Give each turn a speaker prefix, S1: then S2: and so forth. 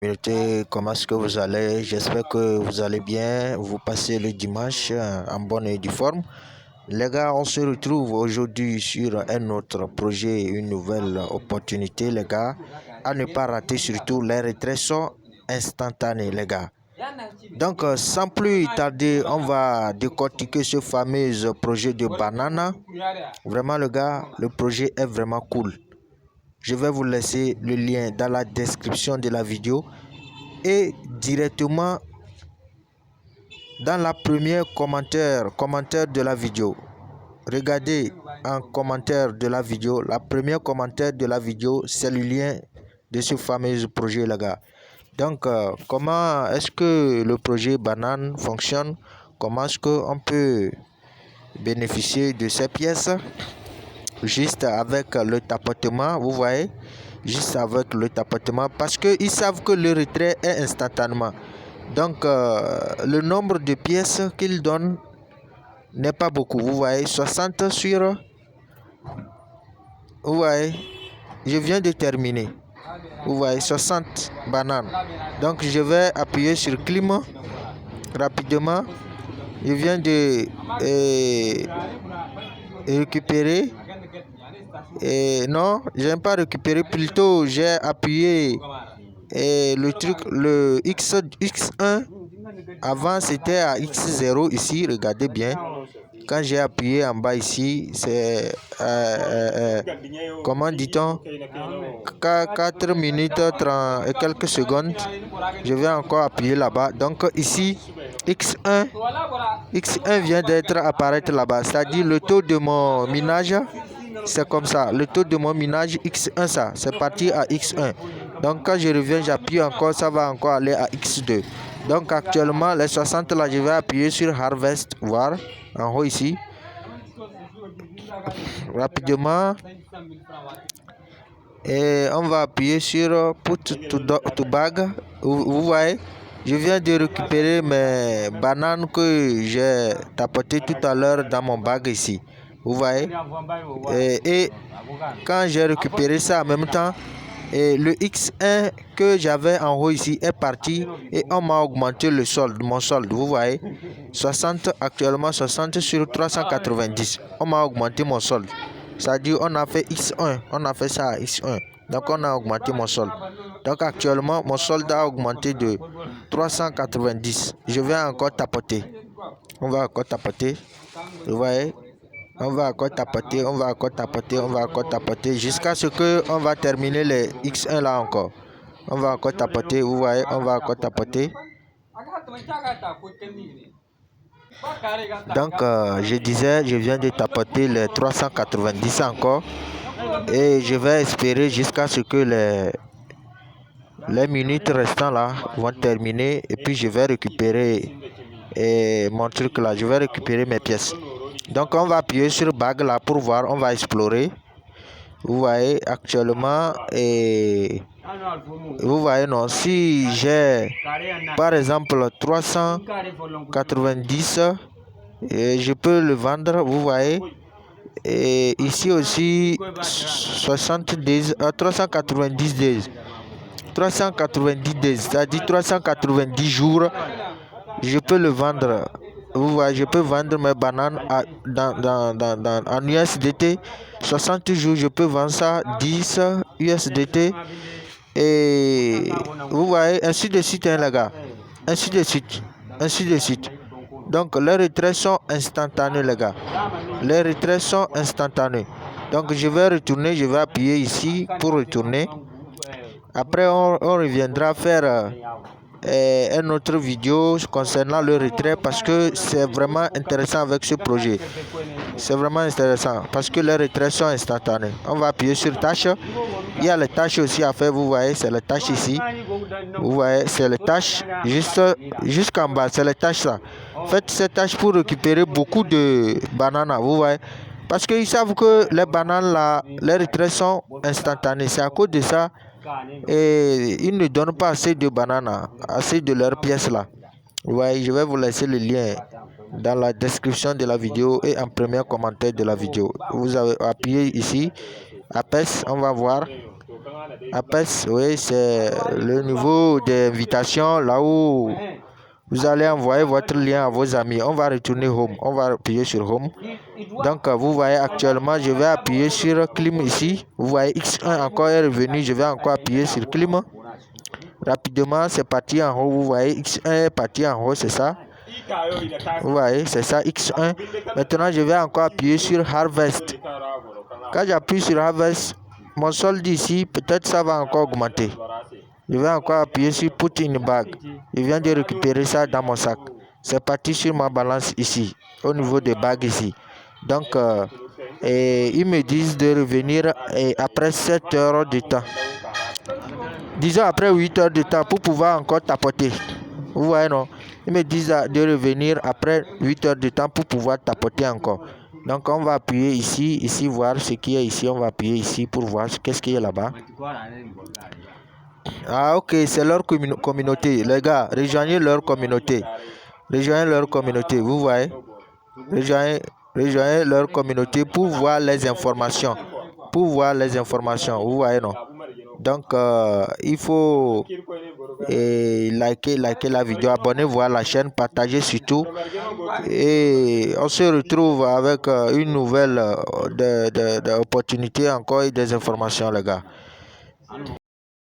S1: Communauté, comment est-ce que vous allez? J'espère que vous allez bien. Vous passez le dimanche en bonne et due forme. Les gars, on se retrouve aujourd'hui sur un autre projet, une nouvelle opportunité, les gars. À ne pas rater, surtout les retraits sont instantanés, les gars. Donc, sans plus tarder, on va décortiquer ce fameux projet de banane. Vraiment, les gars, le projet est vraiment cool. Je vais vous laisser le lien dans la description de la vidéo et directement dans la première commentaire de la vidéo. Regardez en commentaire de la vidéo, la première commentaire de la vidéo, c'est le lien de ce fameux projet, les gars. Donc, comment est-ce que le projet banane fonctionne? Comment est-ce qu'on peut bénéficier de ces pièces? Juste avec le tapotement, vous voyez, juste avec le tapotement, parce qu'ils savent que le retrait est instantanément. Donc, le nombre de pièces qu'ils donnent n'est pas beaucoup. Vous voyez, 60 sur... Vous voyez, je viens de terminer. Vous voyez, 60 bananes. Donc, je vais appuyer sur climat rapidement. Je viens de récupérer. Et non, je n'ai pas récupéré, plutôt j'ai appuyé le truc, le X1. Avant c'était à X0 ici, regardez bien. Quand j'ai appuyé en bas ici, c'est comment dit-on, 4 minutes 30 et quelques secondes. Je vais encore appuyer là-bas. Donc ici X1 vient d'être apparaître là-bas, c'est-à-dire le taux de mon minage. C'est comme ça, le taux de mon minage X1, ça, c'est parti à X1. Donc quand je reviens, j'appuie encore, ça va encore aller à X2. Donc actuellement, les 60 là, je vais appuyer sur Harvest, voir, en haut ici. Rapidement. Et on va appuyer sur Put to Bag. Vous voyez, je viens de récupérer mes bananes que j'ai tapotées tout à l'heure dans mon bag ici. Vous voyez, et quand j'ai récupéré ça en même temps, et le X1 que j'avais en haut ici est parti et on m'a augmenté le solde, mon solde. Vous voyez, 60 actuellement, 60 sur 390. On m'a augmenté mon solde. C'est-à-dire on a fait X1, on a fait ça à X1. Donc on a augmenté mon solde. Donc actuellement mon solde a augmenté de 390. Je vais encore tapoter. On va encore tapoter. Vous voyez, on va encore tapoter, on va encore tapoter, on va encore tapoter jusqu'à ce que on va terminer les X1 là encore. On va encore tapoter, vous voyez, on va encore tapoter. Donc je disais, je viens de tapoter les 390 encore et je vais espérer jusqu'à ce que les minutes restantes là vont terminer et puis je vais récupérer mon truc là, je vais récupérer mes pièces. Donc on va appuyer sur bag là pour voir, on va explorer. Vous voyez actuellement, et vous voyez non, si j'ai par exemple 390 et je peux le vendre, vous voyez. Et ici aussi 70 390 days, 390 days, c'est-à-dire 390 jours, je peux le vendre. Vous voyez, je peux vendre mes bananes en USDT. 60 jours, je peux vendre ça 10 USDT. Et vous voyez, ainsi de suite, hein, les gars. Ainsi de suite. Ainsi de suite. Donc, les retraits sont instantanés, les gars. Les retraits sont instantanés. Donc, je vais retourner, je vais appuyer ici pour retourner. Après, on reviendra faire une autre vidéo concernant le retrait parce que c'est vraiment intéressant avec ce projet. C'est vraiment intéressant parce que les retraits sont instantanés. On va appuyer sur tâche. Il y a les tâches aussi à faire, vous voyez, c'est les tâches ici. Vous voyez, c'est les tâches jusqu'en bas, c'est les tâches là. Faites ces tâches pour récupérer beaucoup de bananes, vous voyez. Parce qu'ils savent que les bananes là, les retraits sont instantanés. C'est à cause de ça. Et ils ne donnent pas assez de bananes, assez de leurs pièces là. Ouais, je vais vous laisser le lien dans la description de la vidéo et en premier commentaire de la vidéo. Vous avez appuyé ici, APES, on va voir. APES, oui, c'est le niveau d'invitation, là où vous allez envoyer votre lien à vos amis. On va retourner Home, on va appuyer sur Home. Donc, vous voyez actuellement, je vais appuyer sur Clim ici. Vous voyez X1 encore est revenu, je vais encore appuyer sur Clim. Rapidement, c'est parti en haut. Vous voyez, X1 est parti en haut, c'est ça. Vous voyez, c'est ça, X1. Maintenant, je vais encore appuyer sur Harvest. Quand j'appuie sur Harvest, mon solde ici, peut-être ça va encore augmenter. Je vais encore appuyer sur Put in Bag. Je viens de récupérer ça dans mon sac. C'est parti sur ma balance ici, au niveau des bagues ici. Donc, ils me disent de revenir après 7 heures de temps. Disons après 8 heures de temps pour pouvoir encore tapoter. Vous voyez, non? Ils me disent de revenir après 8 heures de temps pour pouvoir tapoter encore. Donc, on va appuyer ici, voir ce qui est ici. On va appuyer ici pour voir qu'est-ce qu'il y a là-bas. Ah, ok, c'est leur communauté. Les gars, rejoignez leur communauté. Rejoignez leur communauté, vous voyez? Rejoignez leur communauté pour voir les informations. Vous voyez, non? Donc, il faut liker la vidéo, abonnez-vous à la chaîne, partagez surtout. Et on se retrouve avec une nouvelle opportunité encore et des informations, les gars.